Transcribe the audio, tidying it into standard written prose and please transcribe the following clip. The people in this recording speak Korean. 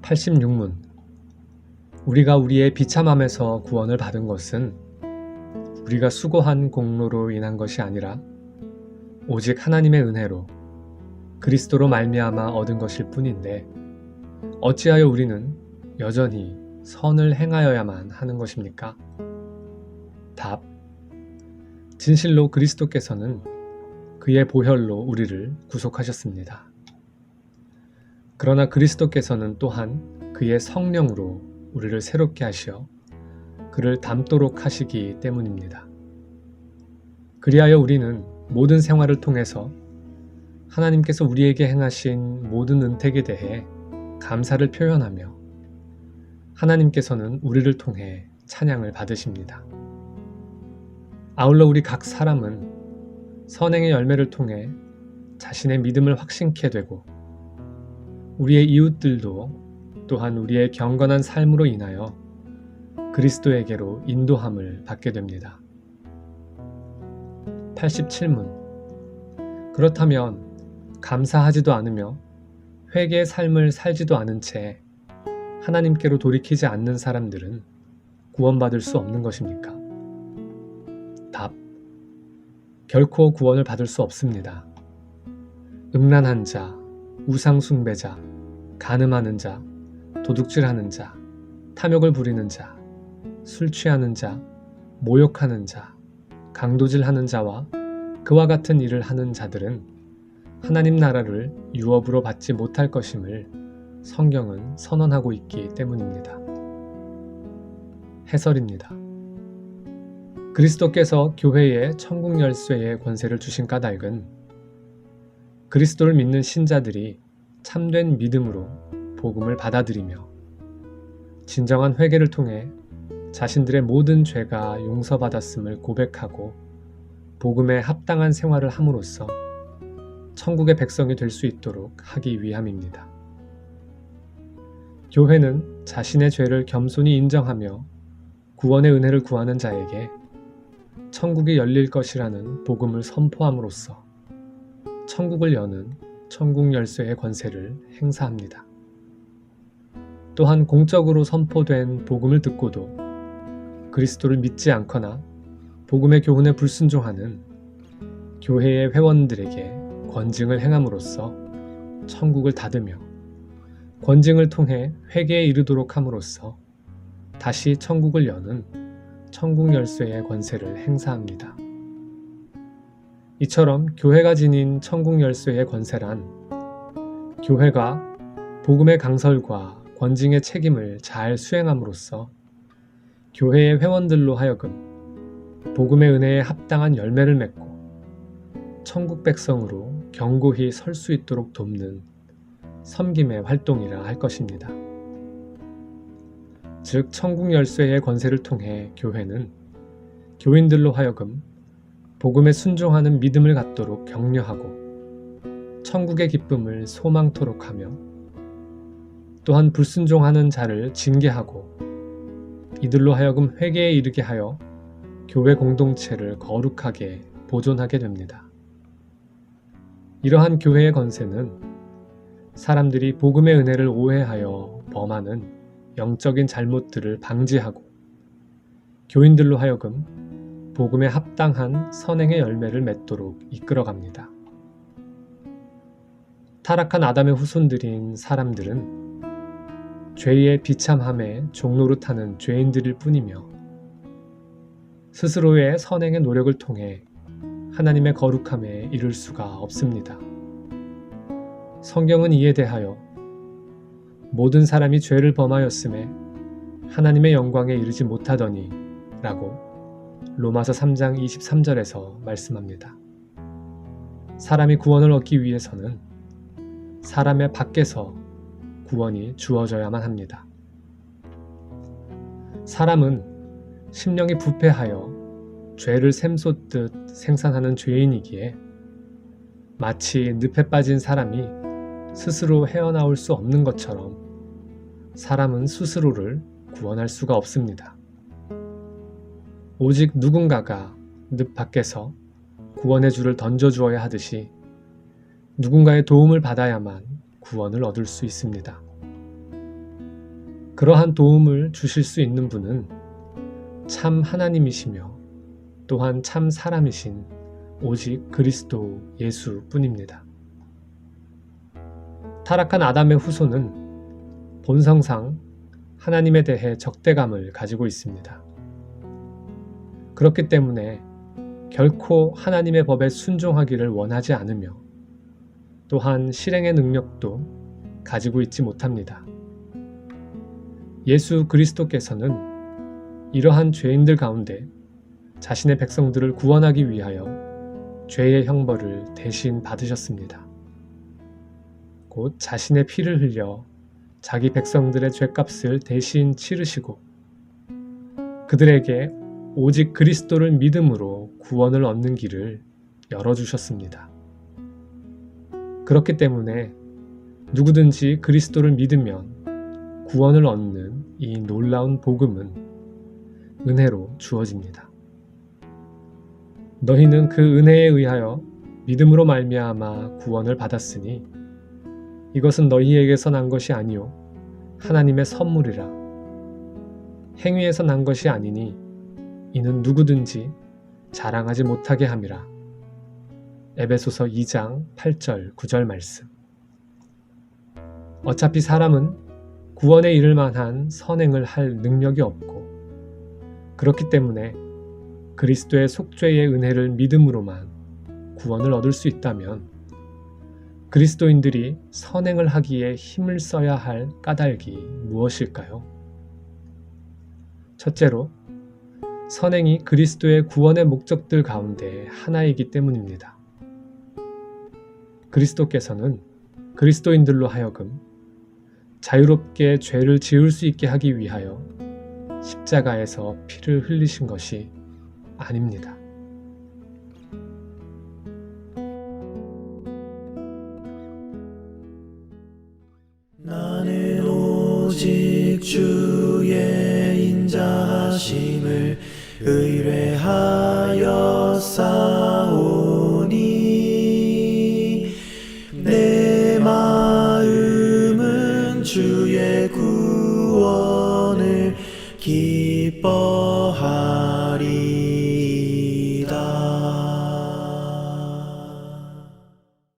86문. 우리가 우리의 비참함에서 구원을 받은 것은 우리가 수고한 공로로 인한 것이 아니라 오직 하나님의 은혜로 그리스도로 말미암아 얻은 것일 뿐인데 어찌하여 우리는 여전히 선을 행하여야만 하는 것입니까? 답. 진실로 그리스도께서는 그의 보혈로 우리를 구속하셨습니다. 그러나 그리스도께서는 또한 그의 성령으로 우리를 새롭게 하시어 그를 닮도록 하시기 때문입니다. 그리하여 우리는 모든 생활을 통해서 하나님께서 우리에게 행하신 모든 은택에 대해 감사를 표현하며 하나님께서는 우리를 통해 찬양을 받으십니다. 아울러 우리 각 사람은 선행의 열매를 통해 자신의 믿음을 확신케 되고 우리의 이웃들도 또한 우리의 경건한 삶으로 인하여 그리스도에게로 인도함을 받게 됩니다. 87문. 그렇다면 감사하지도 않으며 회개의 삶을 살지도 않은 채 하나님께로 돌이키지 않는 사람들은 구원받을 수 없는 것입니까? 답. 결코 구원을 받을 수 없습니다. 음란한 자, 우상숭배자, 간음하는 자, 도둑질하는 자, 탐욕을 부리는 자, 술 취하는 자, 모욕하는 자, 강도질하는 자와 그와 같은 일을 하는 자들은 하나님 나라를 유업으로 받지 못할 것임을 성경은 선언하고 있기 때문입니다. 해설입니다. 그리스도께서 교회에 천국 열쇠의 권세를 주신 까닭은 그리스도를 믿는 신자들이 참된 믿음으로 복음을 받아들이며 진정한 회개를 통해 자신들의 모든 죄가 용서받았음을 고백하고 복음에 합당한 생활을 함으로써 천국의 백성이 될 수 있도록 하기 위함입니다. 교회는 자신의 죄를 겸손히 인정하며 구원의 은혜를 구하는 자에게 천국이 열릴 것이라는 복음을 선포함으로써 천국을 여는 천국 열쇠의 권세를 행사합니다. 또한 공적으로 선포된 복음을 듣고도 그리스도를 믿지 않거나 복음의 교훈에 불순종하는 교회의 회원들에게 권징을 행함으로써 천국을 닫으며 권징을 통해 회개에 이르도록 함으로써 다시 천국을 여는 천국 열쇠의 권세를 행사합니다. 이처럼 교회가 지닌 천국 열쇠의 권세란 교회가 복음의 강설과 권징의 책임을 잘 수행함으로써 교회의 회원들로 하여금 복음의 은혜에 합당한 열매를 맺고 천국 백성으로 견고히 설 수 있도록 돕는 섬김의 활동이라 할 것입니다. 즉 천국 열쇠의 권세를 통해 교회는 교인들로 하여금 복음에 순종하는 믿음을 갖도록 격려하고 천국의 기쁨을 소망토록 하며 또한 불순종하는 자를 징계하고 이들로 하여금 회개에 이르게 하여 교회 공동체를 거룩하게 보존하게 됩니다. 이러한 교회의 권세는 사람들이 복음의 은혜를 오해하여 범하는 영적인 잘못들을 방지하고 교인들로 하여금 복음에 합당한 선행의 열매를 맺도록 이끌어갑니다. 타락한 아담의 후손들인 사람들은 죄의 비참함에 종노릇하는 죄인들일 뿐이며 스스로의 선행의 노력을 통해 하나님의 거룩함에 이를 수가 없습니다. 성경은 이에 대하여 모든 사람이 죄를 범하였음에 하나님의 영광에 이르지 못하더니 라고 로마서 3장 23절에서 말씀합니다. 사람이 구원을 얻기 위해서는 사람의 밖에서 구원이 주어져야만 합니다. 사람은 심령이 부패하여 죄를 샘솟듯 생산하는 죄인이기에 마치 늪에 빠진 사람이 스스로 헤어나올 수 없는 것처럼 사람은 스스로를 구원할 수가 없습니다. 오직 누군가가 늪 밖에서 구원의 줄을 던져주어야 하듯이 누군가의 도움을 받아야만 구원을 얻을 수 있습니다. 그러한 도움을 주실 수 있는 분은 참 하나님이시며 또한 참 사람이신 오직 그리스도 예수뿐입니다. 타락한 아담의 후손은 본성상 하나님에 대해 적대감을 가지고 있습니다. 그렇기 때문에 결코 하나님의 법에 순종하기를 원하지 않으며 또한 실행의 능력도 가지고 있지 못합니다. 예수 그리스도께서는 이러한 죄인들 가운데 자신의 백성들을 구원하기 위하여 죄의 형벌을 대신 받으셨습니다. 곧 자신의 피를 흘려 자기 백성들의 죄값을 대신 치르시고 그들에게 오직 그리스도를 믿음으로 구원을 얻는 길을 열어주셨습니다. 그렇기 때문에 누구든지 그리스도를 믿으면 구원을 얻는 이 놀라운 복음은 은혜로 주어집니다. 너희는 그 은혜에 의하여 믿음으로 말미암아 구원을 받았으니 이것은 너희에게서 난 것이 아니요 하나님의 선물이라. 행위에서 난 것이 아니니 이는 누구든지 자랑하지 못하게 함이라. 에베소서 2장 8절 9절 말씀. 어차피 사람은 구원에 이를 만한 선행을 할 능력이 없고 그렇기 때문에 그리스도의 속죄의 은혜를 믿음으로만 구원을 얻을 수 있다면 그리스도인들이 선행을 하기에 힘을 써야 할 까닭이 무엇일까요? 첫째로, 선행이 그리스도의 구원의 목적들 가운데 하나이기 때문입니다. 그리스도께서는 그리스도인들로 하여금 자유롭게 죄를 지을 수 있게 하기 위하여 십자가에서 피를 흘리신 것이 아닙니다.